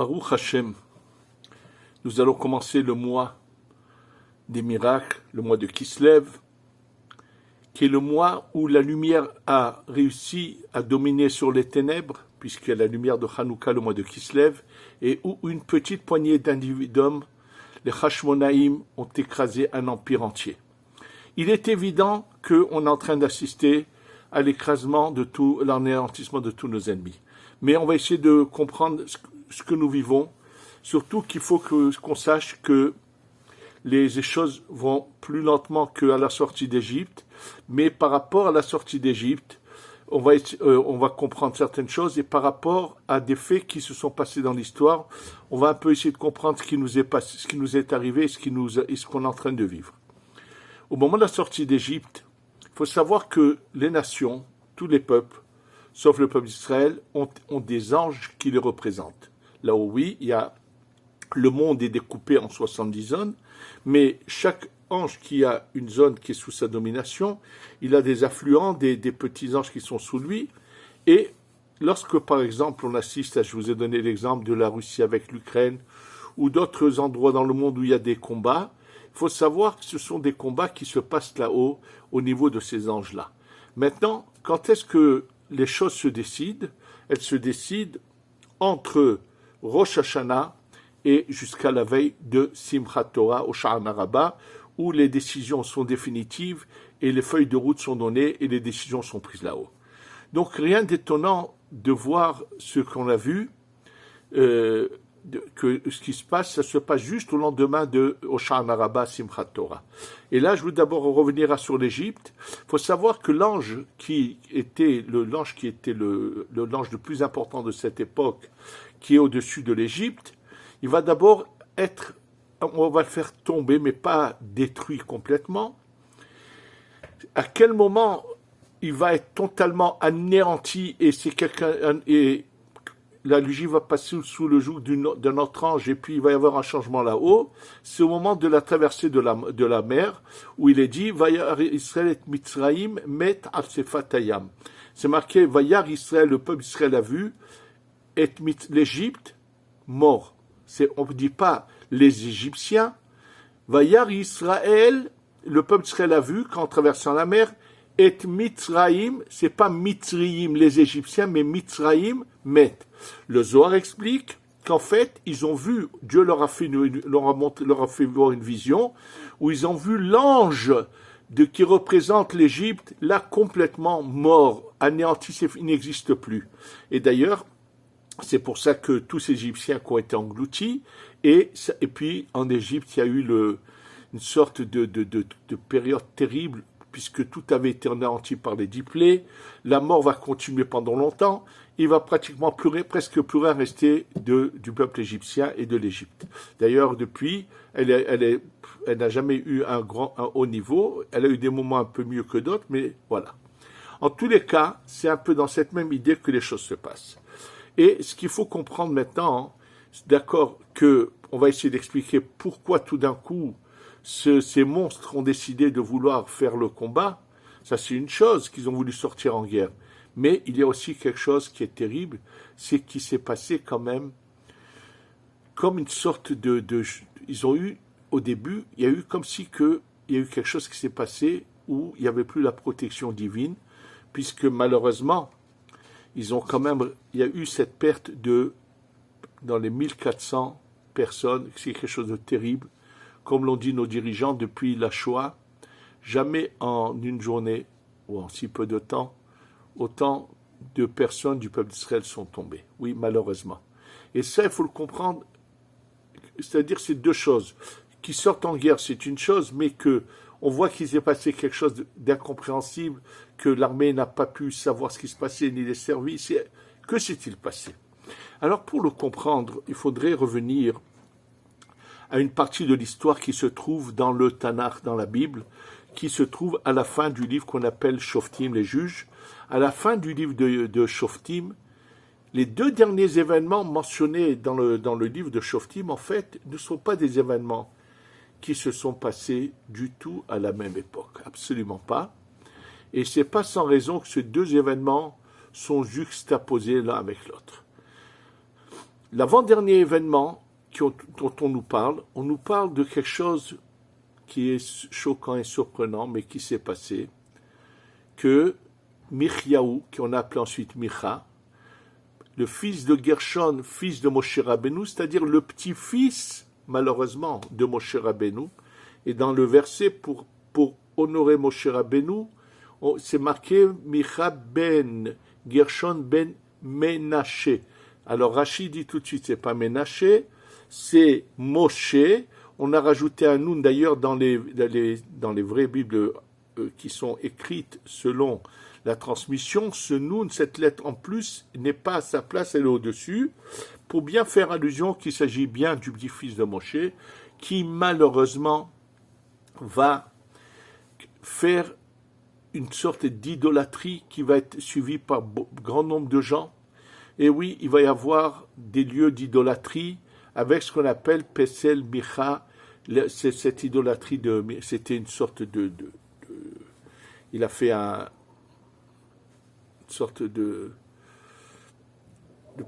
Baruch Hashem, nous allons commencer le mois des miracles, le mois de Kislev, qui est le mois où la lumière a réussi à dominer sur les ténèbres, puisqu'il y a la lumière de Hanouka, le mois de Kislev, et où une petite poignée d'individus, les Hashmonaïm, ont écrasé un empire entier. Il est évident qu'on est en train d'assister à l'écrasement de tout, l'anéantissement de tous nos ennemis. Mais on va essayer de comprendre ce que nous vivons, surtout qu'il faut qu'on sache que les choses vont plus lentement qu'à la sortie d'Égypte, mais par rapport à la sortie d'Égypte, on va comprendre certaines choses, et par rapport à des faits qui se sont passés dans l'histoire, on va un peu essayer de comprendre ce qui nous est passé, ce qui nous est arrivé, et ce qu'on est en train de vivre. Au moment de la sortie d'Égypte, il faut savoir que les nations, tous les peuples, sauf le peuple d'Israël, ont des anges qui les représentent. Là où oui, le monde est découpé en 70 zones, mais chaque ange qui a une zone qui est sous sa domination, il a des affluents, des petits anges qui sont sous lui, et lorsque par exemple on assiste, je vous ai donné l'exemple de la Russie avec l'Ukraine, ou d'autres endroits dans le monde où il y a des combats, il faut savoir que ce sont des combats qui se passent là-haut, au niveau de ces anges-là. Maintenant, quand est-ce que les choses se décident? Elles se décident entre Rosh Hashanah et jusqu'à la veille de Simchat Torah au Sha'ana Rabbah, où les décisions sont définitives et les feuilles de route sont données et les décisions sont prises là-haut. Donc rien d'étonnant de voir ce qu'on a vu, que ce qui se passe, ça se passe juste au lendemain de Sha'ana Rabbah, Simchat Torah. Et là, je veux d'abord revenir sur l'Égypte. Il faut savoir que l'ange qui était l'ange le plus important de cette époque, qui est au-dessus de l'Égypte, il va d'abord on va le faire tomber, mais pas détruit complètement. À quel moment il va être totalement anéanti et la Lugie va passer sous le joug d'un autre ange et puis il va y avoir un changement là-haut, c'est au moment de la traversée de la mer où il est dit Vayar Israël et Mitzraïm met al Sefatayam. C'est marqué Vayar Israël, le peuple d'Israël a vu, et l'Égypte mort. On ne dit pas les Égyptiens. Vayar Israël, le peuple d'Israël a vu qu'en traversant la mer, et Mitzraïm, c'est pas Mitzriim les Égyptiens, mais Mitzraïm met. Le Zohar explique qu'en fait, ils ont vu, Dieu leur a fait voir une vision, où ils ont vu l'ange qui représente l'Égypte, là complètement mort, anéanti, il n'existe plus. Et d'ailleurs, c'est pour ça que tous ces Égyptiens qui ont été engloutis, et puis en Égypte, il y a eu une sorte de période terrible, puisque tout avait été anéanti par les 10 plaies, la mort va continuer pendant longtemps, il va pratiquement presque plus rien rester du peuple égyptien et de l'Égypte. D'ailleurs, depuis, elle n'a jamais eu un haut niveau, elle a eu des moments un peu mieux que d'autres, mais voilà. En tous les cas, c'est un peu dans cette même idée que les choses se passent. Et ce qu'il faut comprendre maintenant, c'est d'accord qu'on va essayer d'expliquer pourquoi tout d'un coup, ces monstres ont décidé de vouloir faire le combat, ça c'est une chose, qu'ils ont voulu sortir en guerre. Mais il y a aussi quelque chose qui est terrible, c'est qu'il s'est passé quand même comme une sorte ils ont eu, au début, il y a eu comme si il y a eu quelque chose qui s'est passé où il n'y avait plus la protection divine, puisque malheureusement, il y a eu cette perte dans les 1400 personnes, c'est quelque chose de terrible. Comme l'ont dit nos dirigeants depuis la Shoah, jamais en une journée, ou en si peu de temps, autant de personnes du peuple d'Israël sont tombées. Oui, malheureusement. Et ça, il faut le comprendre, c'est-à-dire c'est deux choses. Qui sortent en guerre, c'est une chose, mais on voit qu'il s'est passé quelque chose d'incompréhensible, que l'armée n'a pas pu savoir ce qui se passait, ni les services. Que s'est-il passé? Alors, pour le comprendre, il faudrait revenir à une partie de l'histoire qui se trouve dans le Tanakh, dans la Bible, qui se trouve à la fin du livre qu'on appelle Shoftim, les juges. À la fin du livre de Shoftim, les deux derniers événements mentionnés dans le livre de Shoftim, en fait, ne sont pas des événements qui se sont passés du tout à la même époque. Absolument pas. Et c'est pas sans raison que ces deux événements sont juxtaposés l'un avec l'autre. L'avant-dernier événement dont on nous parle de quelque chose qui est choquant et surprenant, mais qui s'est passé, que Michyahu, qu'on a appelé ensuite Micha, le fils de Gershon, fils de Moshe Rabbeinu, c'est-à-dire le petit-fils, malheureusement, de Moshe Rabbeinu, et dans le verset pour honorer Moshe Rabbeinu, c'est marqué Micha ben Gershon ben Menaché. Alors Rachid dit tout de suite, c'est pas Menaché, c'est Moshe. On a rajouté un noun d'ailleurs dans les vraies Bibles qui sont écrites selon la transmission. Ce noun, cette lettre en plus, n'est pas à sa place, elle est au-dessus, pour bien faire allusion qu'il s'agit bien du petit-fils de Moshe, qui malheureusement va faire une sorte d'idolâtrie qui va être suivie par grand nombre de gens. Et oui, il va y avoir des lieux d'idolâtrie avec ce qu'on appelle Pesel Micha. Cette idolâtrie, c'était une sorte il a fait une sorte de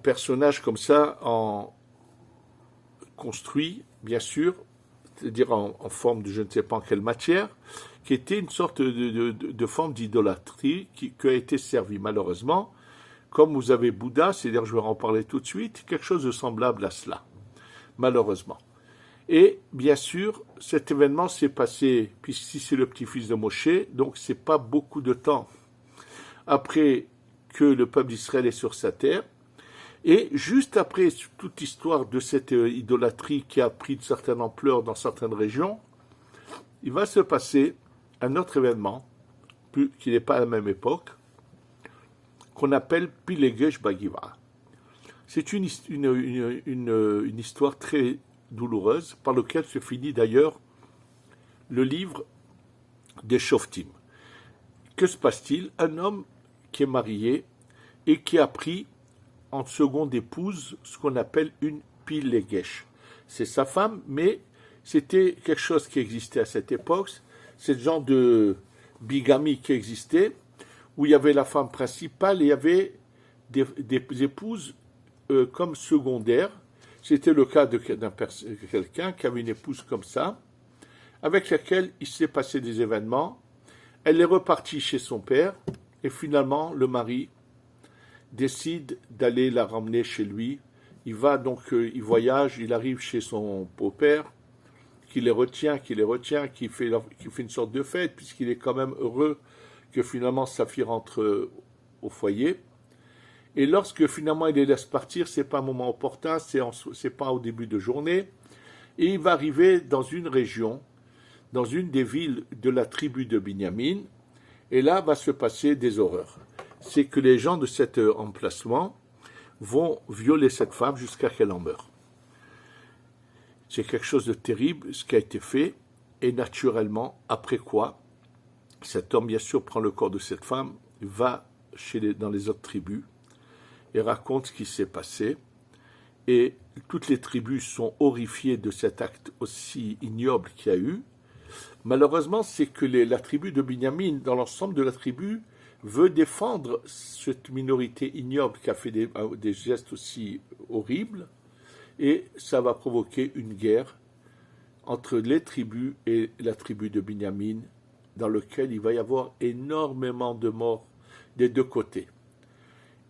personnage comme ça, construit, bien sûr, c'est-à-dire en forme de je ne sais pas en quelle matière, qui était une sorte de forme d'idolâtrie qui a été servie malheureusement. Comme vous avez Bouddha, c'est-à-dire je vais en parler tout de suite, quelque chose de semblable à cela, malheureusement. Et bien sûr, cet événement s'est passé, puisqu'ici c'est le petit-fils de Moshe, donc c'est pas beaucoup de temps après que le peuple d'Israël est sur sa terre. Et juste après toute l'histoire de cette idolâtrie qui a pris une certaine ampleur dans certaines régions, il va se passer un autre événement, qui n'est pas à la même époque, qu'on appelle Pilegesh Bagiva. C'est une histoire très douloureuse, par laquelle se finit d'ailleurs le livre des Shoftim. Que se passe-t-il? Un homme qui est marié et qui a pris en seconde épouse ce qu'on appelle une Pilegesh. C'est sa femme, mais c'était quelque chose qui existait à cette époque. C'est le genre de bigamie qui existait, où il y avait la femme principale et il y avait des épouses comme secondaires. C'était le cas de quelqu'un qui avait une épouse comme ça, avec laquelle il s'est passé des événements. Elle est repartie chez son père, et finalement, le mari décide d'aller la ramener chez lui. Il va donc, il voyage, il arrive chez son beau-père, qui les retient, qui fait une sorte de fête, puisqu'il est quand même heureux que finalement sa fille rentre au foyer. Et lorsque finalement il les laisse partir, c'est pas un moment opportun, c'est pas au début de journée, et il va arriver dans une région, dans une des villes de la tribu de Binyamin, et là va se passer des horreurs. C'est que les gens de cet emplacement vont violer cette femme jusqu'à qu'elle en meure. C'est quelque chose de terrible, ce qui a été fait, et naturellement, après quoi, cet homme, bien sûr, prend le corps de cette femme, va dans les autres tribus, et raconte ce qui s'est passé, et toutes les tribus sont horrifiées de cet acte aussi ignoble qu'il y a eu. Malheureusement, c'est que la tribu de Binyamin, dans l'ensemble de la tribu, veut défendre cette minorité ignoble qui a fait des gestes aussi horribles, et ça va provoquer une guerre entre les tribus et la tribu de Binyamin, dans lequel il va y avoir énormément de morts des deux côtés.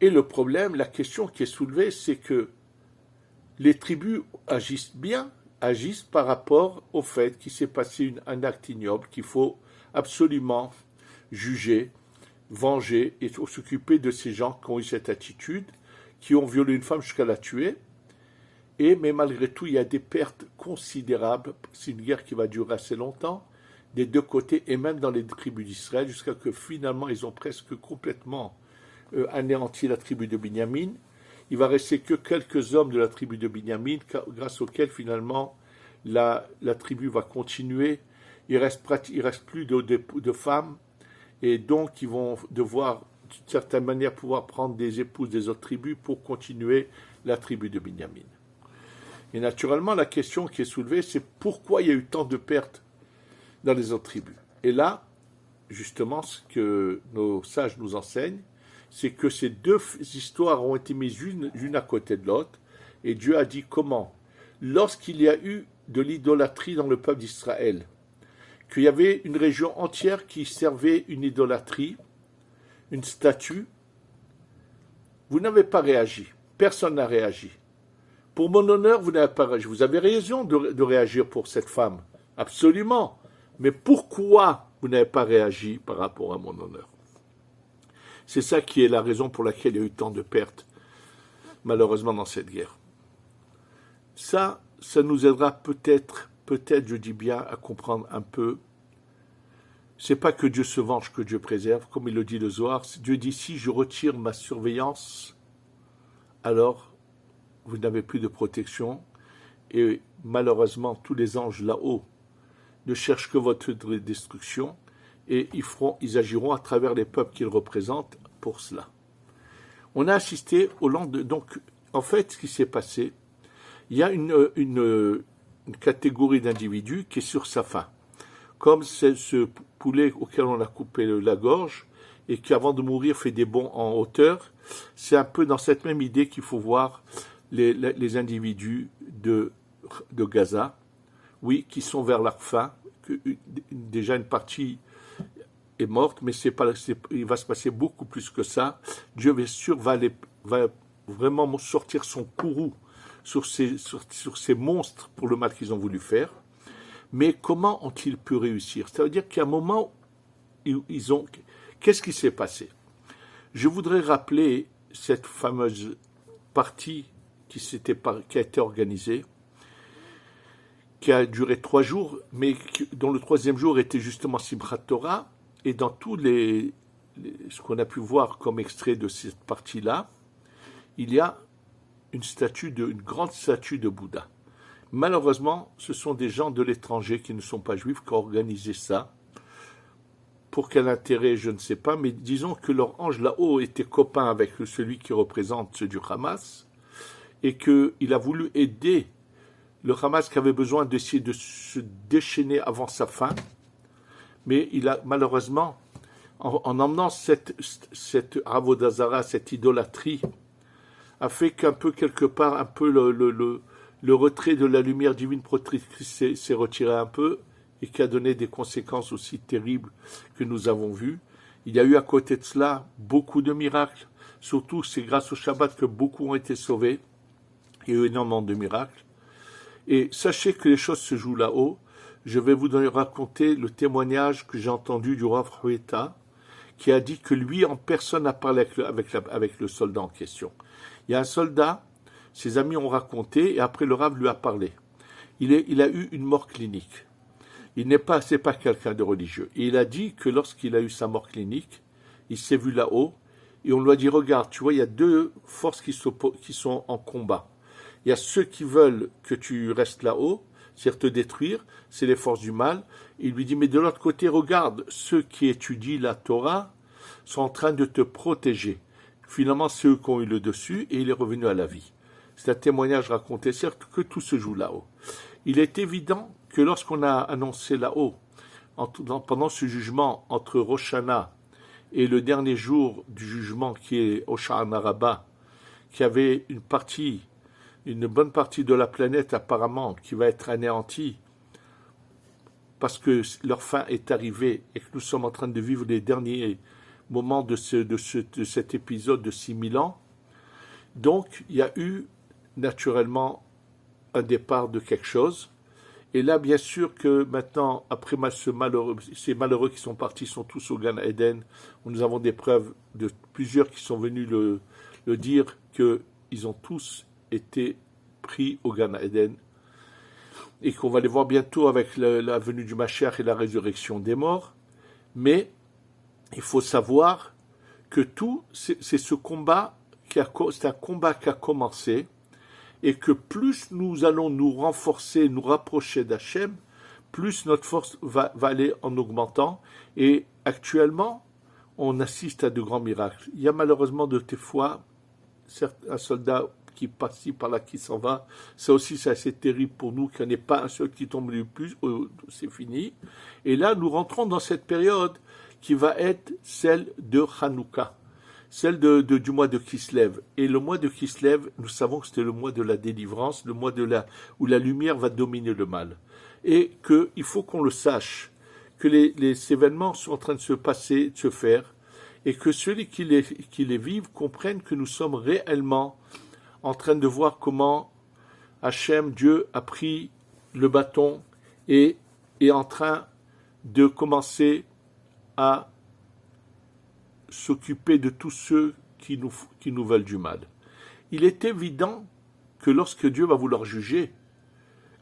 Et le problème, la question qui est soulevée, c'est que les tribus agissent bien, agissent par rapport au fait qu'il s'est passé un acte ignoble, qu'il faut absolument juger, venger et s'occuper de ces gens qui ont eu cette attitude, qui ont violé une femme jusqu'à la tuer. Mais malgré tout, il y a des pertes considérables. C'est une guerre qui va durer assez longtemps, des deux côtés, et même dans les tribus d'Israël, jusqu'à que finalement, ils ont presque complètement anéanti la tribu de Binyamin. Il va rester que quelques hommes de la tribu de Binyamin, grâce auxquels finalement la tribu va continuer. Il reste plus de femmes, et donc ils vont devoir, d'une certaine manière, pouvoir prendre des épouses des autres tribus pour continuer la tribu de Binyamin. Et naturellement, la question qui est soulevée, c'est pourquoi il y a eu tant de pertes dans les autres tribus. Et là, justement, ce que nos sages nous enseignent, c'est que ces deux histoires ont été mises l'une à côté de l'autre, Et Dieu a dit comment? Lorsqu'il y a eu de l'idolâtrie dans le peuple d'Israël, qu'il y avait une région entière qui servait une idolâtrie, une statue, vous n'avez pas réagi. Personne n'a réagi. Pour mon honneur, vous n'avez pas réagi. Vous avez raison de réagir pour cette femme. Absolument. Mais pourquoi vous n'avez pas réagi par rapport à mon honneur? C'est ça qui est la raison pour laquelle il y a eu tant de pertes, malheureusement, dans cette guerre. Ça nous aidera peut-être, je dis bien, à comprendre un peu. C'est pas que Dieu se venge, que Dieu préserve, comme il le dit le Zohar. Dieu dit, si je retire ma surveillance, alors vous n'avez plus de protection. Et malheureusement, tous les anges là-haut ne cherchent que votre destruction. Et ils agiront à travers les peuples qu'ils représentent pour cela. On a assisté au lendemain. Donc, en fait, ce qui s'est passé, il y a une catégorie d'individus qui est sur sa faim. Comme c'est ce poulet auquel on a coupé la gorge et qui, avant de mourir, fait des bonds en hauteur. C'est un peu dans cette même idée qu'il faut voir les individus de Gaza, oui, qui sont vers leur fin. Déjà, une partie est morte, mais il va se passer beaucoup plus que ça. Dieu, bien sûr, va vraiment sortir son courroux sur ces monstres pour le mal qu'ils ont voulu faire. Mais comment ont-ils pu réussir? Ça veut dire qu'à un moment, qu'est-ce qui s'est passé? Je voudrais rappeler cette fameuse partie qui a été organisée, qui a duré 3 jours, mais dont le 3e jour était justement Simchat Torah. Et dans tous ce qu'on a pu voir comme extrait de cette partie-là, il y a une grande statue de Bouddha. Malheureusement, ce sont des gens de l'étranger qui ne sont pas juifs qui ont organisé ça. Pour quel intérêt, je ne sais pas, mais disons que leur ange là-haut était copain avec celui qui représente ceux du Hamas, et qu'il a voulu aider le Hamas qui avait besoin d'essayer de se déchaîner avant sa fin. Mais il a malheureusement, en emmenant cette Avodazara, cette idolâtrie, a fait qu'un peu quelque part, un peu le retrait de la lumière divine protectrice s'est retiré un peu et qui a donné des conséquences aussi terribles que nous avons vues. Il y a eu à côté de cela beaucoup de miracles, surtout c'est grâce au Shabbat que beaucoup ont été sauvés. Il y a eu énormément de miracles. Et sachez que les choses se jouent là-haut. Je vais vous raconter le témoignage que j'ai entendu du Rav Hueta, qui a dit que lui, en personne, a parlé avec le soldat en question. Il y a un soldat, ses amis ont raconté, et après le Rav lui a parlé. Il a eu une mort clinique. C'est pas quelqu'un de religieux. Et il a dit que lorsqu'il a eu sa mort clinique, il s'est vu là-haut, et on lui a dit, regarde, tu vois, il y a 2 forces qui sont en combat. Il y a ceux qui veulent que tu restes là-haut, c'est-à-dire te détruire, c'est les forces du mal. Il lui dit, mais de l'autre côté, regarde, ceux qui étudient la Torah sont en train de te protéger. Finalement, c'est eux qui ont eu le dessus et il est revenu à la vie. C'est un témoignage raconté, certes que tout se joue là-haut. Il est évident que lorsqu'on a annoncé là-haut, pendant ce jugement entre Rosh Hashanah et le dernier jour du jugement qui est Hoshana Rabbah, qui avait une bonne partie de la planète apparemment qui va être anéantie parce que leur fin est arrivée et que nous sommes en train de vivre les derniers moments de cet épisode de 6000 ans. Donc, il y a eu naturellement un départ de quelque chose. Et là, bien sûr que maintenant, après ces malheureux qui sont partis sont tous au Gan Eden, où nous avons des preuves de plusieurs qui sont venus le dire qu'ils ont tous été pris au Gan Eden et qu'on va les voir bientôt avec la venue du Mashiach et la résurrection des morts. Mais il faut savoir que c'est ce combat c'est un combat qui a commencé et que plus nous allons nous renforcer, nous rapprocher d'Hachem, plus notre force va aller en augmentant. Et actuellement, on assiste à de grands miracles. Il y a malheureusement de tes fois un soldat qui passe ci par là, qui s'en va. Ça aussi, c'est assez terrible pour nous qu'il n'y en ait pas un seul qui tombe le plus. C'est fini. Et là, nous rentrons dans cette période qui va être celle de Hanouka. celle du mois de Kislev. Et le mois de Kislev, nous savons que c'était le mois de la délivrance, le mois où la lumière va dominer le mal. Et qu'il faut qu'on le sache, que les événements sont en train de se passer, de se faire, et que ceux qui les vivent comprennent que nous sommes réellement en train de voir comment Hachem, Dieu, a pris le bâton et est en train de commencer à s'occuper de tous ceux qui nous veulent du mal. Il est évident que lorsque Dieu va vouloir juger,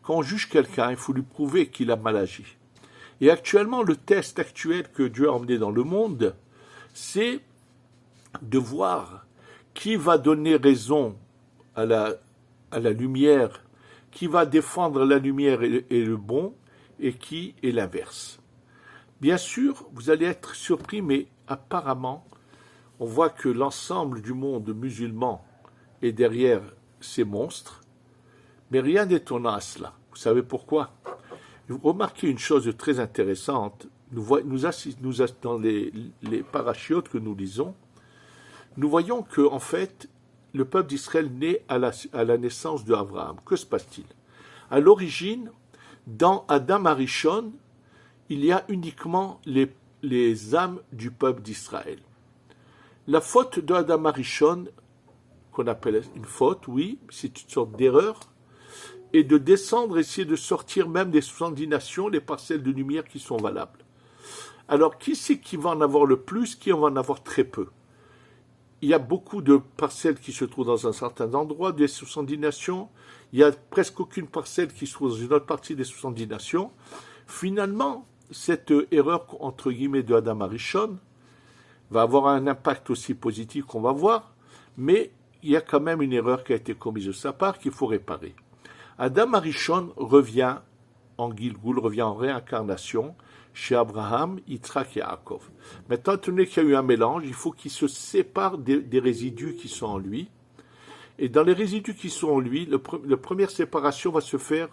quand on juge quelqu'un, il faut lui prouver qu'il a mal agi. Et actuellement, le test actuel que Dieu a emmené dans le monde, c'est de voir qui va donner raison à la lumière, qui va défendre la lumière et le bon, et qui est l'inverse. Bien sûr, vous allez être surpris, mais apparemment, on voit que l'ensemble du monde musulman est derrière ces monstres, mais rien d'étonnant à cela. Vous savez pourquoi? Vous remarquez une chose très intéressante, dans les parachiotes que nous lisons, nous voyons que, en fait, le peuple d'Israël naît à la naissance d'Abraham. Que se passe-t-il? À l'origine, dans Adam Arishon, il y a uniquement les âmes du peuple d'Israël. La faute d'Adam Arishon, qu'on appelle une faute, oui, c'est une sorte d'erreur, et de descendre, essayer de sortir même des 70 nations, les parcelles de lumière qui sont valables. Alors, qui c'est qui va en avoir le plus, qui va en avoir très peu? Il y a beaucoup de parcelles qui se trouvent dans un certain endroit des 70 nations, il n'y a presque aucune parcelle qui se trouve dans une autre partie des 70 nations. Finalement, cette erreur, entre guillemets, de Adam Arishon va avoir un impact aussi positif qu'on va voir, mais il y a quand même une erreur qui a été commise de sa part qu'il faut réparer. Adam Arishon revient en Gilgul, revient en réincarnation chez Abraham, Yitzhak et Yaakov. Maintenant, étant donné qu'il y a eu un mélange, il faut qu'il se sépare des résidus qui sont en lui. Et dans les résidus qui sont en lui, la première séparation va se faire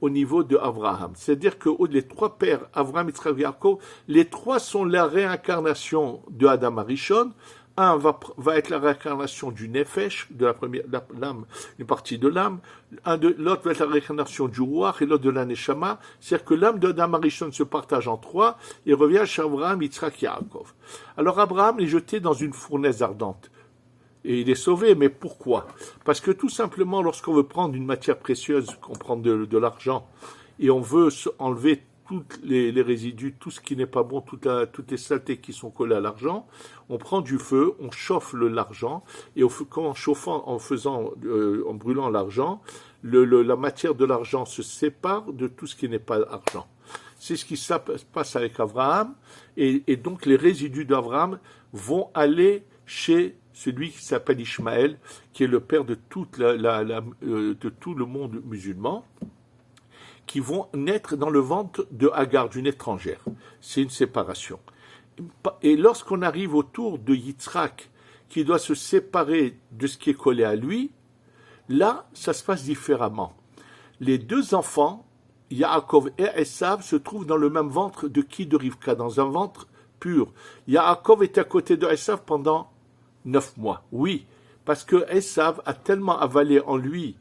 au niveau de Abraham. C'est-à-dire que les trois pères, Abraham, Yitzhak et Yaakov, les trois sont la réincarnation de Adam Arishon. Un va être la réincarnation du Nefesh, de l'âme, une partie de l'âme. L'autre va être la réincarnation du Ruach et l'autre de la Neshama. C'est-à-dire que l'âme d'Adam Arishon se partage en trois et revient chez Abraham, Yitzhak et Yaakov. Alors Abraham est jeté dans une fournaise ardente. Et il est sauvé, mais pourquoi? Parce que tout simplement, lorsqu'on veut prendre une matière précieuse, qu'on prend de l'argent, et on veut enlever tous les résidus, tout ce qui n'est pas bon, toutes les saletés qui sont collées à l'argent, on prend du feu, on chauffe l'argent, et en chauffant, en brûlant l'argent, la matière de l'argent se sépare de tout ce qui n'est pas argent. C'est ce qui se passe avec Abraham, et donc les résidus d'Abraham vont aller chez celui qui s'appelle Ishmaël, qui est le père de tout le monde musulman, qui vont naître dans le ventre de Hagar, d'une étrangère. C'est une séparation. Et lorsqu'on arrive autour de Yitzhak, qui doit se séparer de ce qui est collé à lui, là, ça se passe différemment. Les deux enfants, Yaakov et Esav, se trouvent dans le même ventre de qui? De Rivka, dans un ventre pur. Yaakov est à côté de Esav pendant 9 mois. Oui, parce que Esav a tellement avalé en lui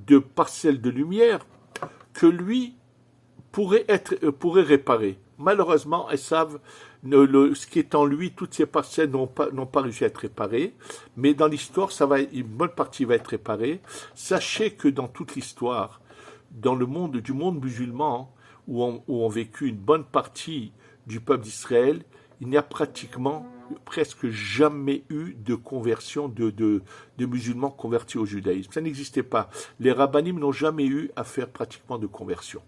de parcelles de lumière que lui pourrait réparer. Malheureusement, Esav, ce qui est en lui, toutes ces parcelles n'ont pas réussi à être réparées, mais dans l'histoire, une bonne partie va être réparée. Sachez que dans toute l'histoire, dans le monde du monde musulman, où ont vécu une bonne partie du peuple d'Israël, il n'y a presque jamais eu de conversion de musulmans convertis au judaïsme. Ça n'existait pas. Les rabbinim n'ont jamais eu à faire pratiquement de conversion.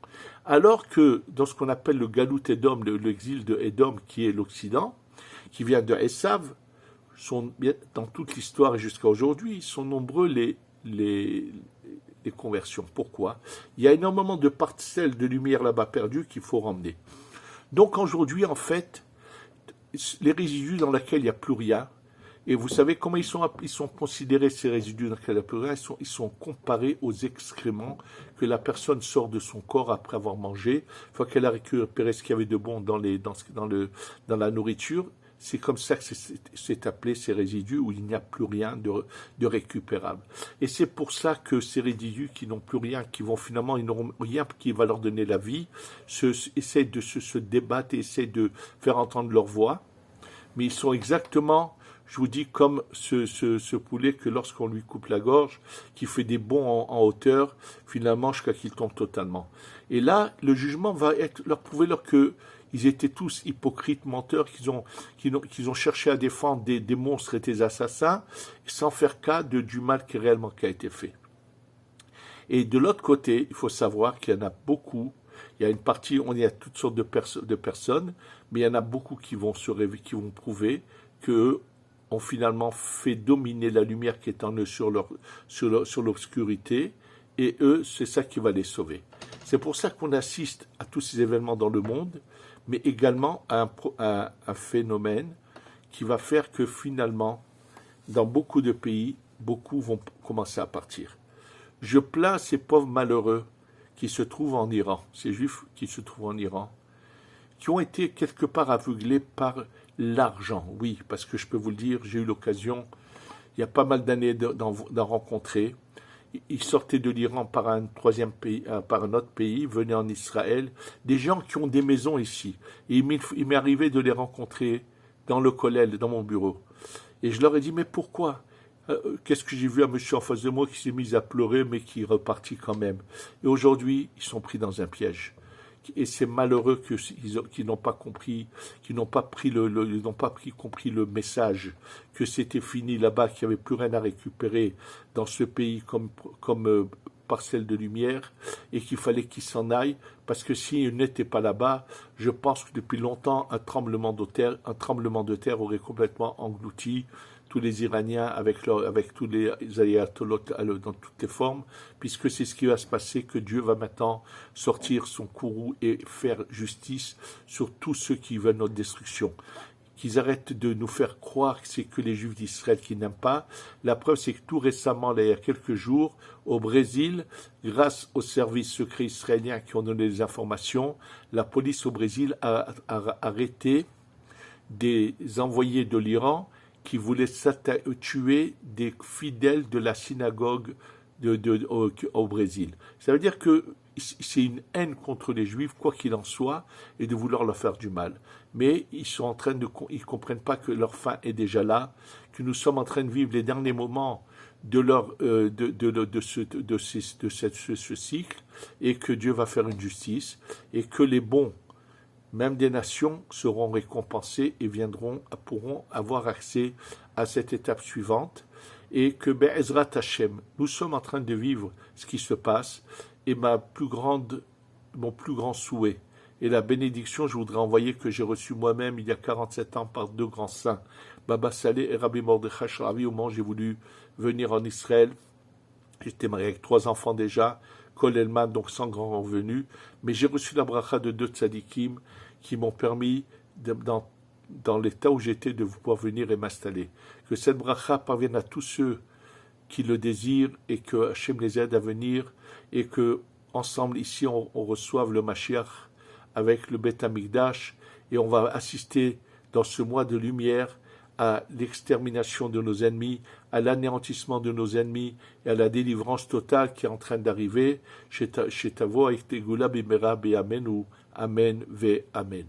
Alors que dans ce qu'on appelle le Galut Edom, l'exil de Edom, qui est l'Occident, qui vient de Esav, dans toute l'histoire et jusqu'à aujourd'hui, sont nombreux les conversions. Pourquoi? Il y a énormément de parcelles de lumière là-bas perdues qu'il faut ramener. Donc aujourd'hui, en fait, les résidus dans lesquels il n'y a plus rien, et vous savez comment ils sont considérés, ces résidus dans lesquels il n'y a plus rien, ils sont comparés aux excréments que la personne sort de son corps après avoir mangé, une fois qu'elle a récupéré ce qu'il y avait de bon dans la nourriture, c'est comme ça que c'est appelé ces résidus où il n'y a plus rien de récupérable. Et c'est pour ça que ces résidus qui n'ont plus rien, qui vont finalement, ils n'auront rien qui va leur donner la vie, essaient de se débattre et essaient de faire entendre leur voix. Mais ils sont exactement, je vous dis, comme ce poulet que lorsqu'on lui coupe la gorge, qui fait des bonds en hauteur, finalement jusqu'à qu'il tombe totalement. Et là, le jugement va leur prouver que ils étaient tous hypocrites, menteurs, qu'ils ont cherché à défendre des monstres et des assassins, sans faire cas du mal qui réellement qui a été fait. Et de l'autre côté, il faut savoir qu'il y en a beaucoup. Il y a une partie, on y a toutes sortes de personnes, mais il y en a beaucoup qui vont prouver qu'eux ont finalement fait dominer la lumière qui est en eux sur l'obscurité, et eux, c'est ça qui va les sauver. C'est pour ça qu'on assiste à tous ces événements dans le monde, mais également à un phénomène qui va faire que finalement, dans beaucoup de pays, beaucoup vont commencer à partir. Je plains ces pauvres malheureux qui se trouvent en Iran, ces juifs qui se trouvent en Iran, qui ont été quelque part aveuglés par l'argent. Oui, parce que je peux vous le dire, j'ai eu l'occasion, il y a pas mal d'années d'en rencontrer. Ils sortaient de l'Iran par un autre pays, venaient en Israël, des gens qui ont des maisons ici. Et il m'est arrivé de les rencontrer dans le kollel, dans mon bureau. Et je leur ai dit, mais pourquoi ? Qu'est-ce que j'ai vu un monsieur en face de moi qui s'est mis à pleurer, mais qui est reparti quand même. Et aujourd'hui, ils sont pris dans un piège. Et c'est malheureux qu'ils n'ont pas compris, qu'ils n'ont pas compris le message, que c'était fini là-bas, qu'il n'y avait plus rien à récupérer dans ce pays comme parcelle de lumière, et qu'il fallait qu'ils s'en aillent, parce que s'ils n'étaient pas là-bas, je pense que depuis longtemps, un tremblement de terre aurait complètement englouti tous les Iraniens avec tous les ayatollahs dans toutes les formes, puisque c'est ce qui va se passer, que Dieu va maintenant sortir son courroux et faire justice sur tous ceux qui veulent notre destruction. Qu'ils arrêtent de nous faire croire que c'est que les Juifs d'Israël qui n'aiment pas. La preuve, c'est que tout récemment, là, il y a quelques jours, au Brésil, grâce aux services secrets israéliens qui ont donné des informations, la police au Brésil a arrêté des envoyés de l'Iran qui voulaient tuer des fidèles de la synagogue au Brésil. Ça veut dire que c'est une haine contre les Juifs, quoi qu'il en soit, et de vouloir leur faire du mal. Mais ils comprennent pas que leur fin est déjà là, que nous sommes en train de vivre les derniers moments de ce cycle, et que Dieu va faire une justice, et que les bons, même des nations, seront récompensés et pourront avoir accès à cette étape suivante, et que Be'ezrat Hashem, nous sommes en train de vivre ce qui se passe, et mon plus grand souhait et la bénédiction, je voudrais envoyer, que j'ai reçu moi-même il y a 47 ans par deux grands saints, Baba Saleh et Rabbi Mordechai Shravi, au moment où j'ai voulu venir en Israël. J'étais marié avec 3 enfants déjà, Kol Elman, donc sans grand revenu, mais j'ai reçu la bracha de 2 tzadikim qui m'ont permis, dans l'état où j'étais, de pouvoir venir et m'installer. Que cette bracha parvienne à tous ceux qui le désirent, et que Hachem les aide à venir, et que ensemble ici on reçoive le Mashiach avec le Beth Amikdash, et on va assister dans ce mois de lumière à l'extermination de nos ennemis, à l'anéantissement de nos ennemis et à la délivrance totale qui est en train d'arriver chez Tavo avec Tegula Bimera Be Amen ou Amen Ve Amen.